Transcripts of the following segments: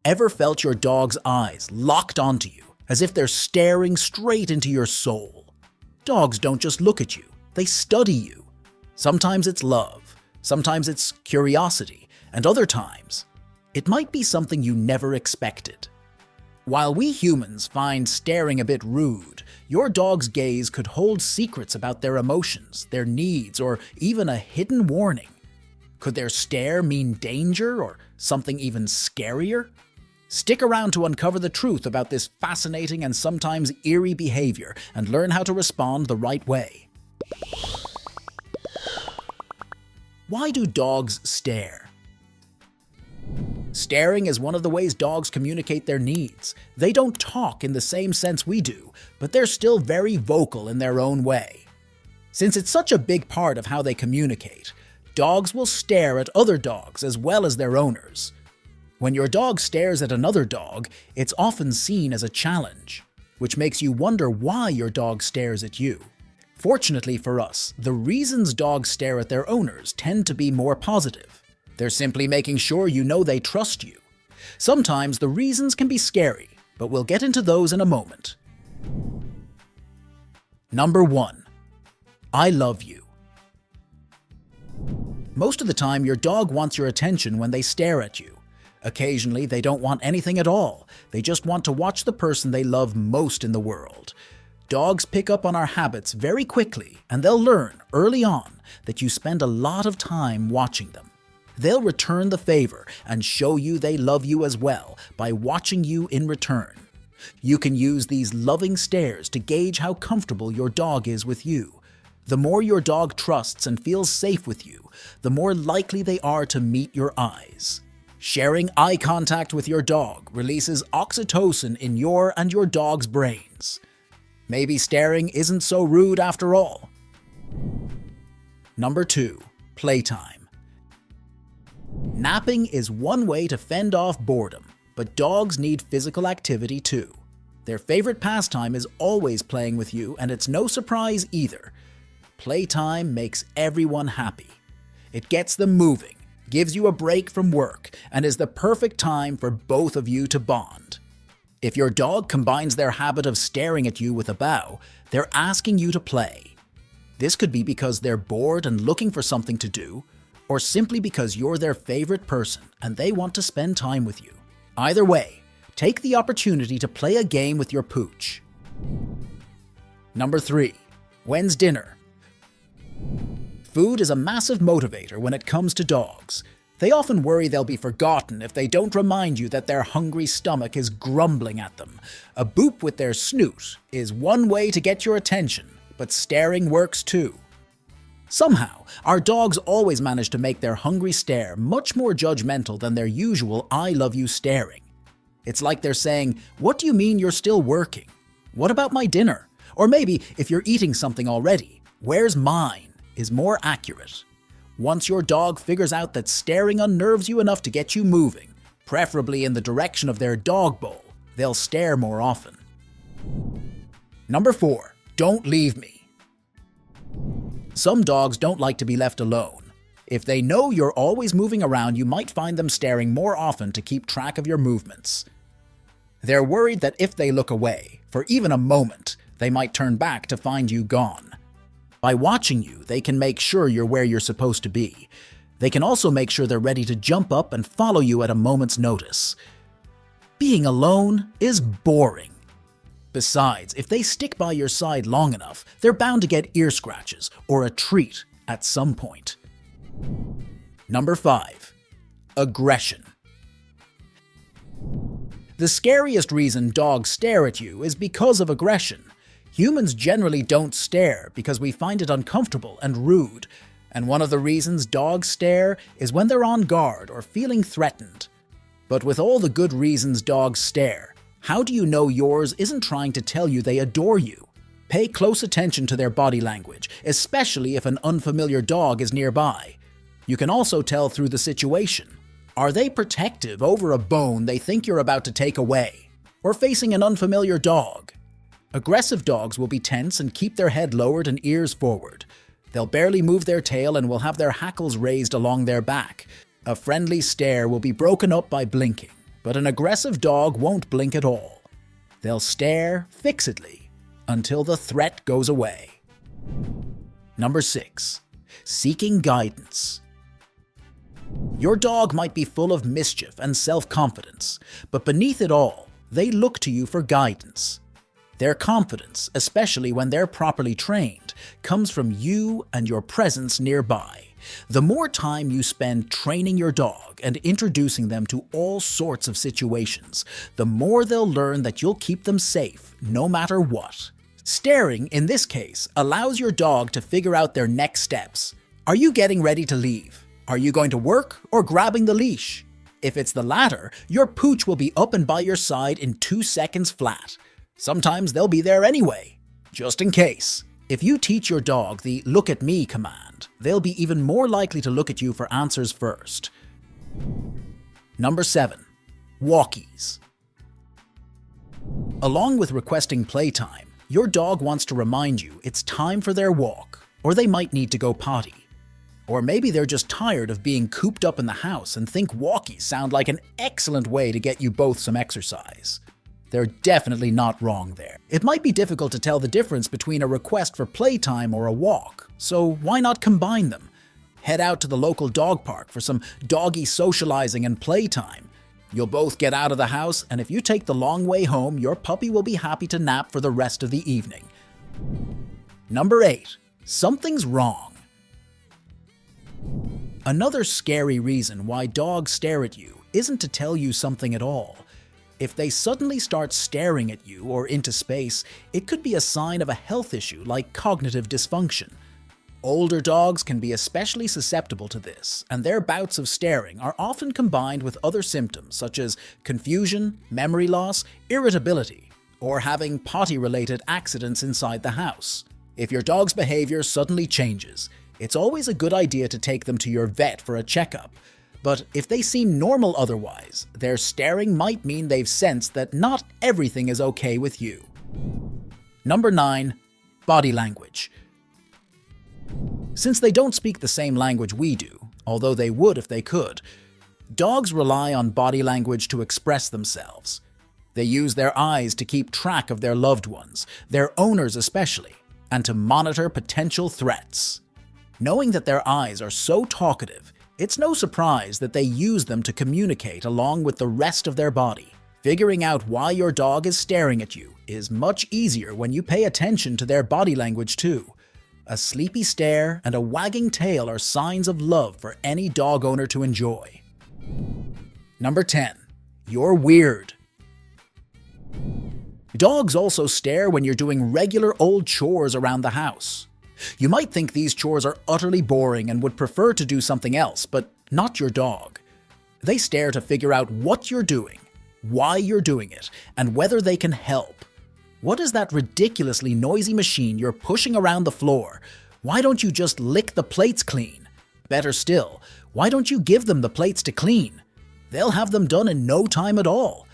Ever felt your dog's eyes locked onto you, as if they're staring straight into your soul? Dogs don't just look at you, they study you. Sometimes it's love, sometimes it's curiosity, and other times, it might be something you never expected. While we humans find staring a bit rude, your dog's gaze could hold secrets about their emotions, their needs, or even a hidden warning. Could their stare mean danger or something even scarier? Stick around to uncover the truth about this fascinating and sometimes eerie behavior and learn how to respond the right way. Why do dogs stare? Staring is one of the ways dogs communicate their needs. They don't talk in the same sense we do, but they're still very vocal in their own way. Since it's such a big part of how they communicate, dogs will stare at other dogs as well as their owners. When your dog stares at another dog, it's often seen as a challenge, which makes you wonder why your dog stares at you. Fortunately for us, the reasons dogs stare at their owners tend to be more positive. They're simply making sure you know they trust you. Sometimes the reasons can be scary, but we'll get into those in a moment. Number 1. I love you. Most of the time, your dog wants your attention when they stare at you. Occasionally, they don't want anything at all. They just want to watch the person they love most in the world. Dogs pick up on our habits very quickly, and they'll learn early on that you spend a lot of time watching them. They'll return the favor and show you they love you as well by watching you in return. You can use these loving stares to gauge how comfortable your dog is with you. The more your dog trusts and feels safe with you, the more likely they are to meet your eyes. Sharing eye contact with your dog releases oxytocin in your and your dog's brains. Maybe staring isn't so rude after all. Number 2. Playtime. Napping is one way to fend off boredom, but dogs need physical activity too. Their favorite pastime is always playing with you, and it's no surprise either. Playtime makes everyone happy. It gets them moving, gives you a break from work, and is the perfect time for both of you to bond. If your dog combines their habit of staring at you with a bow, they're asking you to play. This could be because they're bored and looking for something to do, or simply because you're their favorite person and they want to spend time with you. Either way, take the opportunity to play a game with your pooch. Number 3. When's dinner? Food is a massive motivator when it comes to dogs. They often worry they'll be forgotten if they don't remind you that their hungry stomach is grumbling at them. A boop with their snoot is one way to get your attention, but staring works too. Somehow, our dogs always manage to make their hungry stare much more judgmental than their usual I love you staring. It's like they're saying, "What do you mean you're still working? What about my dinner?" Or maybe, if you're eating something already, "Where's mine?" is more accurate. Once your dog figures out that staring unnerves you enough to get you moving, preferably in the direction of their dog bowl, they'll stare more often. Number 4. Don't leave me. Some dogs don't like to be left alone. If they know you're always moving around, you might find them staring more often to keep track of your movements. They're worried that if they look away, for even a moment, they might turn back to find you gone. By watching you, they can make sure you're where you're supposed to be. They can also make sure they're ready to jump up and follow you at a moment's notice. Being alone is boring. Besides, if they stick by your side long enough, they're bound to get ear scratches or a treat at some point. Number 5. Aggression. The scariest reason dogs stare at you is because of aggression. Humans generally don't stare because we find it uncomfortable and rude, and one of the reasons dogs stare is when they're on guard or feeling threatened. But with all the good reasons dogs stare, how do you know yours isn't trying to tell you they adore you? Pay close attention to their body language, especially if an unfamiliar dog is nearby. You can also tell through the situation. Are they protective over a bone they think you're about to take away? Or facing an unfamiliar dog? Aggressive dogs will be tense and keep their head lowered and ears forward. They'll barely move their tail and will have their hackles raised along their back. A friendly stare will be broken up by blinking, but an aggressive dog won't blink at all. They'll stare fixedly until the threat goes away. Number 6. Seeking guidance. Your dog might be full of mischief and self-confidence, but beneath it all, they look to you for guidance. Their confidence, especially when they're properly trained, comes from you and your presence nearby. The more time you spend training your dog and introducing them to all sorts of situations, the more they'll learn that you'll keep them safe no matter what. Staring, in this case, allows your dog to figure out their next steps. Are you getting ready to leave? Are you going to work or grabbing the leash? If it's the latter, your pooch will be up and by your side in 2 seconds flat. Sometimes they'll be there anyway, just in case. If you teach your dog the "look at me" command, they'll be even more likely to look at you for answers first. Number 7. Walkies. Along with requesting playtime, your dog wants to remind you it's time for their walk, or they might need to go potty. Or maybe they're just tired of being cooped up in the house and think walkies sound like an excellent way to get you both some exercise. They're definitely not wrong there. It might be difficult to tell the difference between a request for playtime or a walk, so why not combine them? Head out to the local dog park for some doggy socializing and playtime. You'll both get out of the house, and if you take the long way home, your puppy will be happy to nap for the rest of the evening. Number 8. Something's wrong. Another scary reason why dogs stare at you isn't to tell you something at all. If they suddenly start staring at you or into space, it could be a sign of a health issue like cognitive dysfunction. Older dogs can be especially susceptible to this, and their bouts of staring are often combined with other symptoms such as confusion, memory loss, irritability, or having potty-related accidents inside the house. If your dog's behavior suddenly changes, it's always a good idea to take them to your vet for a checkup. But if they seem normal otherwise, their staring might mean they've sensed that not everything is okay with you. Number 9. Body language. Since they don't speak the same language we do, although they would if they could, dogs rely on body language to express themselves. They use their eyes to keep track of their loved ones, their owners especially, and to monitor potential threats. Knowing that their eyes are so talkative, it's no surprise that they use them to communicate along with the rest of their body. Figuring out why your dog is staring at you is much easier when you pay attention to their body language too. A sleepy stare and a wagging tail are signs of love for any dog owner to enjoy. Number 10. You're weird. Dogs also stare when you're doing regular old chores around the house. You might think these chores are utterly boring and would prefer to do something else, but not your dog. They stare to figure out what you're doing, why you're doing it, and whether they can help. What is that ridiculously noisy machine you're pushing around the floor? Why don't you just lick the plates clean? Better still, why don't you give them the plates to clean? They'll have them done in no time at all.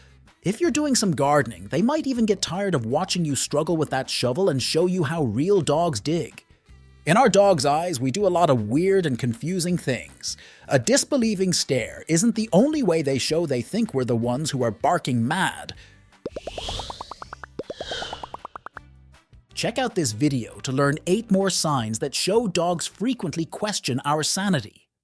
If you're doing some gardening, they might even get tired of watching you struggle with that shovel and show you how real dogs dig. In our dog's eyes, we do a lot of weird and confusing things. A disbelieving stare isn't the only way they show they think we're the ones who are barking mad. Check out this video to learn 8 more signs that show dogs frequently question our sanity.